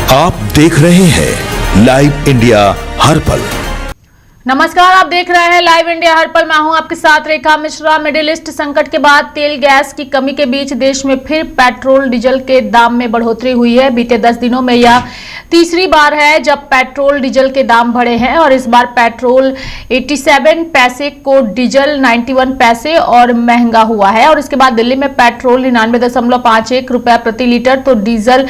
आप देख रहे हैं लाइव इंडिया हर पल। नमस्कार, आप देख रहे हैं लाइव इंडिया हर पल। मैं हूं आपके साथ रेखा मिश्रा। मिडिल ईस्ट संकट के बाद तेल गैस की कमी के बीच देश में फिर पेट्रोल डीजल के दाम में बढ़ोतरी हुई है। बीते 10 दिनों में यह तीसरी बार है जब पेट्रोल डीजल के दाम बढ़े हैं और इस बार पेट्रोल 87 पैसे को डीजल 91 पैसे और महंगा हुआ है। और इसके बाद दिल्ली में पेट्रोल 99.51 रुपया प्रति लीटर तो डीजल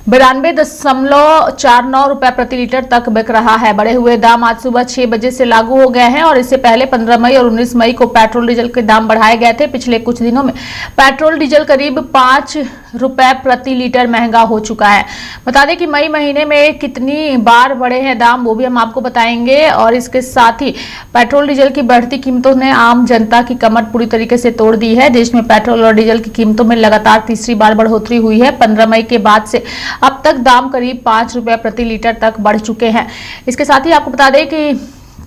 92.49 रुपया प्रति लीटर तक बिक रहा है। बढ़े हुए दाम आज सुबह 6 बजे से लागू हो गए हैं और इससे पहले 15 मई और 19 मई को पेट्रोल डीजल के दाम बढ़ाए गए थे। पिछले कुछ दिनों में पेट्रोल डीजल करीब 5 रुपए प्रति लीटर महंगा हो चुका है। बता दें कि मई महीने में कितनी बार बढ़े हैं दाम वो भी हम आपको बताएंगे। और इसके साथ ही पेट्रोल डीजल की बढ़ती कीमतों ने आम जनता की कमर पूरी तरीके से तोड़ दी है। देश में पेट्रोल और डीजल की कीमतों में लगातार तीसरी बार बढ़ोतरी हुई है। 15 मई के बाद से अब तक दाम करीब 5 रुपए प्रति लीटर तक बढ़ चुके हैं। इसके साथ ही आपको बता दें कि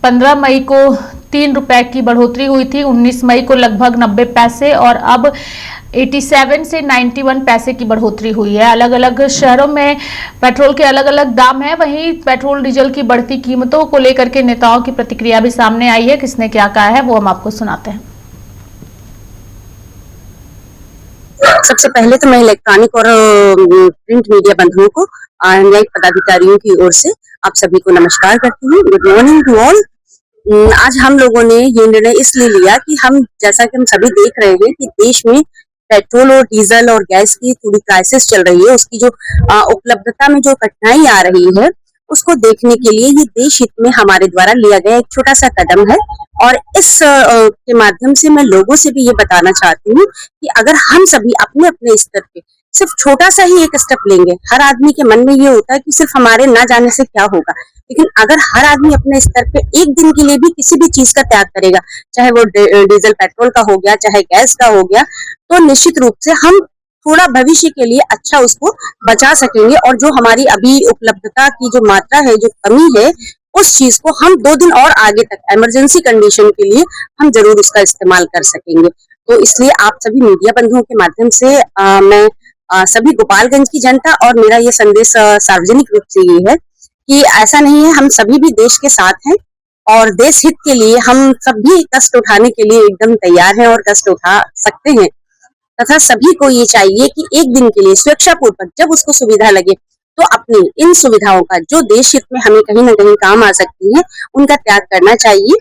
15 मई को 3 रुपए की बढ़ोतरी हुई थी, 19 मई को लगभग 90 पैसे और अब 87 से 91 पैसे की बढ़ोतरी हुई है। अलग अलग शहरों में पेट्रोल के अलग अलग दाम हैं। वहीं पेट्रोल डीजल की बढ़ती कीमतों को लेकर के नेताओं की प्रतिक्रिया भी सामने आई है। किसने क्या कहा है वो हम आपको सुनाते हैं। सबसे पहले तो मैं इलेक्ट्रॉनिक और प्रिंट मीडिया बंधुओं को न्यायिक पदाधिकारियों की ओर से आप सभी को नमस्कार करती हूँ। Good morning to all. आज हम लोगों ने ये निर्णय इसलिए लिया कि जैसा कि हम सभी देख रहे हैं कि देश में पेट्रोल और डीजल और गैस की थोड़ी क्राइसिस चल रही है। उसकी जो उपलब्धता में जो कठिनाई आ रही है उसको देखने के लिए ये देश हित में हमारे द्वारा लिया गया एक छोटा सा कदम है। और इस के माध्यम से मैं लोगों से भी ये बताना चाहती हूँ कि अगर हम सभी अपने अपने स्तर पे सिर्फ छोटा सा ही एक स्टेप लेंगे। हर आदमी के मन में ये होता है कि सिर्फ हमारे ना जाने से क्या होगा, लेकिन अगर हर आदमी अपने स्तर पे एक दिन के लिए भी किसी भी चीज का त्याग करेगा, चाहे वो डीजल पेट्रोल का हो गया, चाहे गैस का हो गया, तो निश्चित रूप से हम थोड़ा भविष्य के लिए अच्छा उसको बचा सकेंगे। और जो हमारी अभी उपलब्धता की जो मात्रा है, जो कमी है, उस चीज को हम 2 दिन और आगे तक इमरजेंसी कंडीशन के लिए हम जरूर उसका इस्तेमाल कर सकेंगे। तो इसलिए आप सभी मीडिया बंधुओं के माध्यम से मैं सभी गोपालगंज की जनता और मेरा ये संदेश सार्वजनिक रूप से ये है कि ऐसा नहीं है, हम सभी भी देश के साथ हैं और देश हित के लिए हम सभी कष्ट उठाने के लिए एकदम तैयार हैं और कष्ट उठा सकते हैं। तथा सभी को ये चाहिए कि एक दिन के लिए स्वेच्छापूर्वक जब उसको सुविधा लगे तो अपनी इन सुविधाओं का जो देश हित में हमें कहीं ना कहीं काम आ सकती है उनका त्याग करना चाहिए।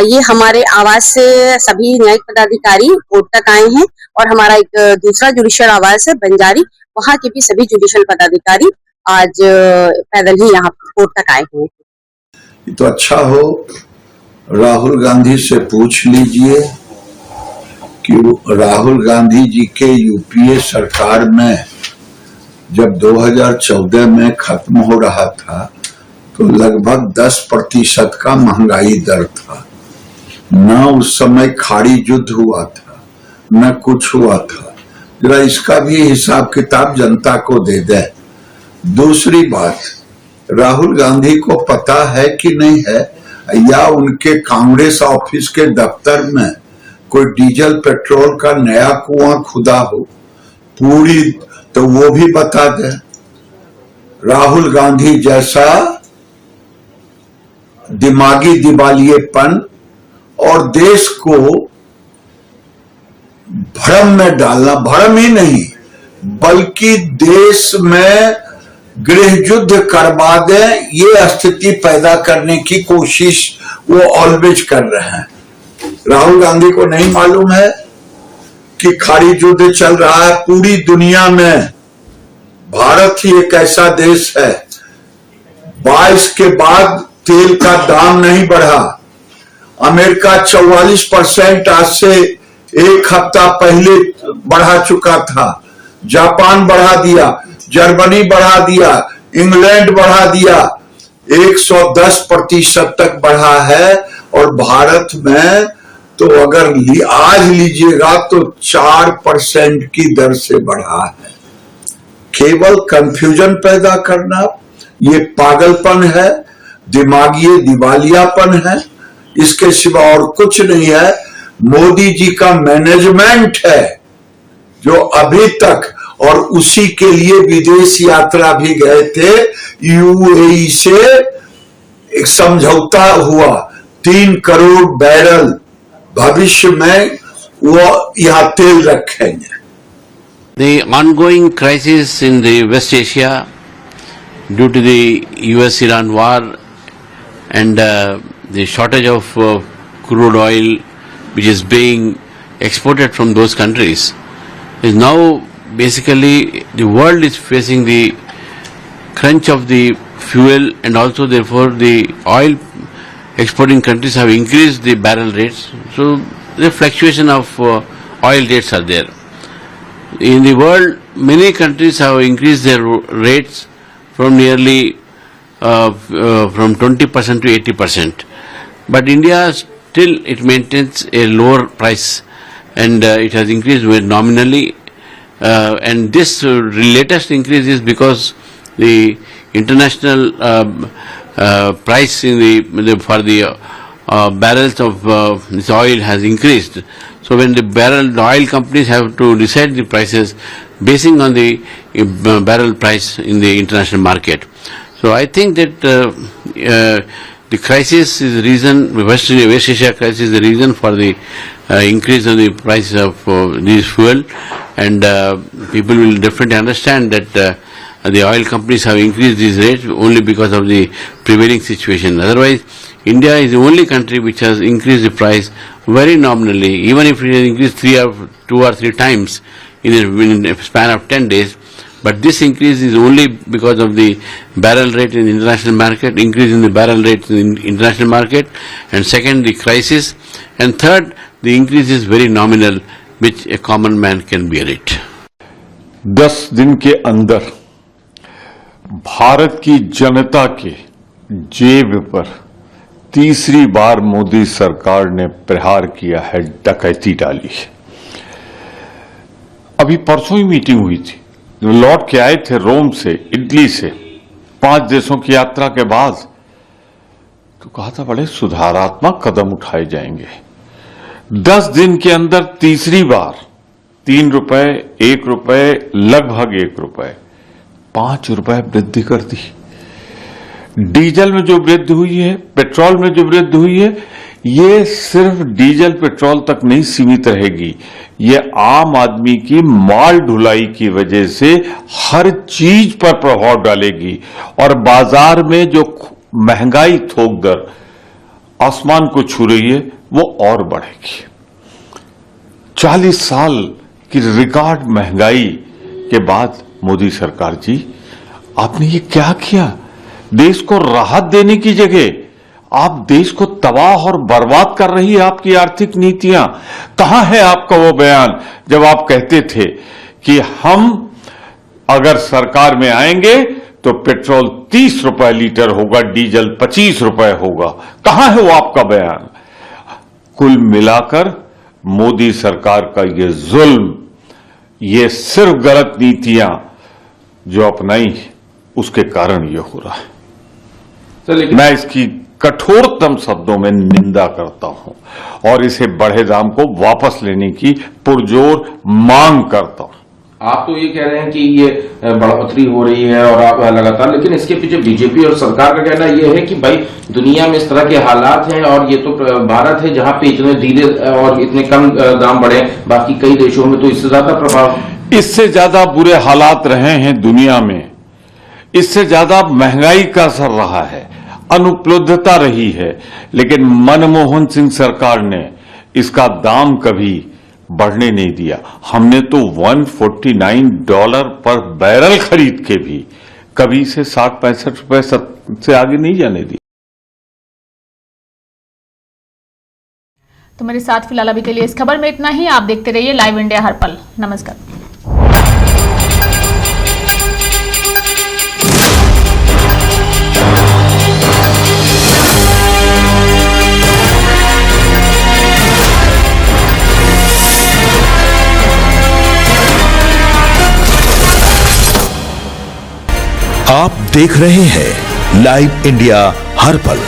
ये हमारे आवाज से सभी न्यायिक पदाधिकारी कोर्ट तक आए हैं और हमारा एक दूसरा जुडिशियल आवाज है बंजारी, वहाँ के भी सभी जुडिशियल पदाधिकारी आज पैदल ही यहाँ कोर्ट तक आए हुए हैं। तो अच्छा हो, राहुल गांधी से पूछ लीजिए कि राहुल गांधी जी के यूपीए सरकार में जब 2014 में खत्म हो रहा था तो लगभग 10% का महंगाई दर था। न उस समय खाड़ी युद्ध हुआ था, न कुछ हुआ था। जरा इसका भी हिसाब किताब जनता को दे दे। दूसरी बात, राहुल गांधी को पता है कि नहीं है या उनके कांग्रेस ऑफिस के दफ्तर में कोई डीजल पेट्रोल का नया कुआं खुदा हो पूरी, तो वो भी बता दे। राहुल गांधी जैसा दिमागी दिवालियेपन और देश को भ्रम में डालना, भ्रम ही नहीं बल्कि देश में गृह युद्ध करवा दे, ये स्थिति पैदा करने की कोशिश वो ऑलवेज कर रहे हैं। राहुल गांधी को नहीं मालूम है कि खाड़ी युद्ध चल रहा है पूरी दुनिया में। भारत ही एक ऐसा देश है, 22 के बाद तेल का दाम नहीं बढ़ा। अमेरिका 44% आज से एक हफ्ता पहले बढ़ा चुका था। जापान बढ़ा दिया, जर्मनी बढ़ा दिया, इंग्लैंड बढ़ा दिया, 110% तक बढ़ा है। और भारत में तो अगर आज लीजिएगा तो 4% की दर से बढ़ा है। केवल कंफ्यूजन पैदा करना ये पागलपन है, दिमागी दिवालियापन है, इसके सिवा और कुछ नहीं है। मोदी जी का मैनेजमेंट है जो अभी तक, और उसी के लिए विदेश यात्रा भी गए थे, यूएई से एक समझौता हुआ 3 करोड़ बैरल भविष्य में वो यहाँ तेल रखेंगे। The ongoing crisis in the West Asia due to the US-Iran war and the shortage of crude oil which is being exported from those countries is now basically the world is facing the crunch of the fuel, and also therefore the oil exporting countries have increased the barrel rates. So the fluctuation of oil rates are there. In the world, many countries have increased their rates from nearly from 20% to 80%. But India still it maintains a lower price, and it has increased very nominally. And this latest increase is because the international price in for the barrels of this oil has increased. So when the oil companies have to decide the prices basing on the barrel price in the international market. So I think that the crisis is the reason, West Asia crisis is the reason for the increase of the price of this fuel, and people will definitely understand that the oil companies have increased these rates only because of the prevailing situation. Otherwise, India is the only country which has increased the price very nominally, even if it has increased 2 or 3 times in a span of 10 days. But this increase is only because of the barrel rate in the international market, increase in the barrel rate in the international market, and second, the crisis, and third, the increase is very nominal, which a common man can bear it. 10 दिन के अंदर भारत की जनता के जेब पर तीसरी बार मोदी सरकार ने प्रहार किया है, डकैती डाली है। अभी परसों ही मीटिंग हुई थी, लौट के आए थे रोम से, इटली से, 5 देशों की यात्रा के बाद, तो कहा था बड़े सुधारात्मक कदम उठाए जाएंगे। 10 दिन के अंदर तीसरी बार 3 रुपए, 1 रुपए, लगभग 1 रुपए, 5 रुपए वृद्धि कर दी। डीजल में जो वृद्धि हुई है, पेट्रोल में जो वृद्धि हुई है, ये सिर्फ डीजल पेट्रोल तक नहीं सीमित रहेगी, ये आम आदमी की माल ढुलाई की वजह से हर चीज पर प्रभाव डालेगी, और बाजार में जो महंगाई थोक दर आसमान को छू रही है वो और बढ़ेगी। 40 साल की रिकॉर्ड महंगाई के बाद मोदी सरकार जी, आपने ये क्या किया? देश को राहत देने की जगह आप देश को तबाह और बर्बाद कर रही है आपकी आर्थिक नीतियां। कहां है आपका वो बयान जब आप कहते थे कि हम अगर सरकार में आएंगे तो पेट्रोल 30 रुपए लीटर होगा, डीजल 25 रुपए होगा? कहां है वो आपका बयान? कुल मिलाकर मोदी सरकार का ये जुल्म, ये सिर्फ गलत नीतियां जो अपनाई उसके कारण ये हो रहा है। मैं इसकी कठोरतम शब्दों में निंदा करता हूं और इसे बढ़े दाम को वापस लेने की पुरजोर मांग करता हूं। आप तो ये कह रहे हैं कि ये बढ़ोतरी हो रही है और आप लगातार, लेकिन इसके पीछे बीजेपी और सरकार का कहना यह है कि भाई दुनिया में इस तरह के हालात हैं और ये तो भारत है जहां पे इतने धीरे और इतने कम दाम बढ़े, बाकी कई देशों में तो इससे ज्यादा प्रभाव, इससे ज्यादा बुरे हालात रहे हैं दुनिया में, इससे ज्यादा महंगाई का असर रहा है, अनुपलब्धता रही है, लेकिन मनमोहन सिंह सरकार ने इसका दाम कभी बढ़ने नहीं दिया। हमने तो $149 पर बैरल खरीद के भी कभी से 60-65 रुपए से आगे नहीं जाने दी। तो मेरे साथ फिलहाल अभी के लिए इस खबर में इतना ही। आप देखते रहिए लाइव इंडिया हर पल। नमस्कार। आप देख रहे हैं लाइव इंडिया हर पल।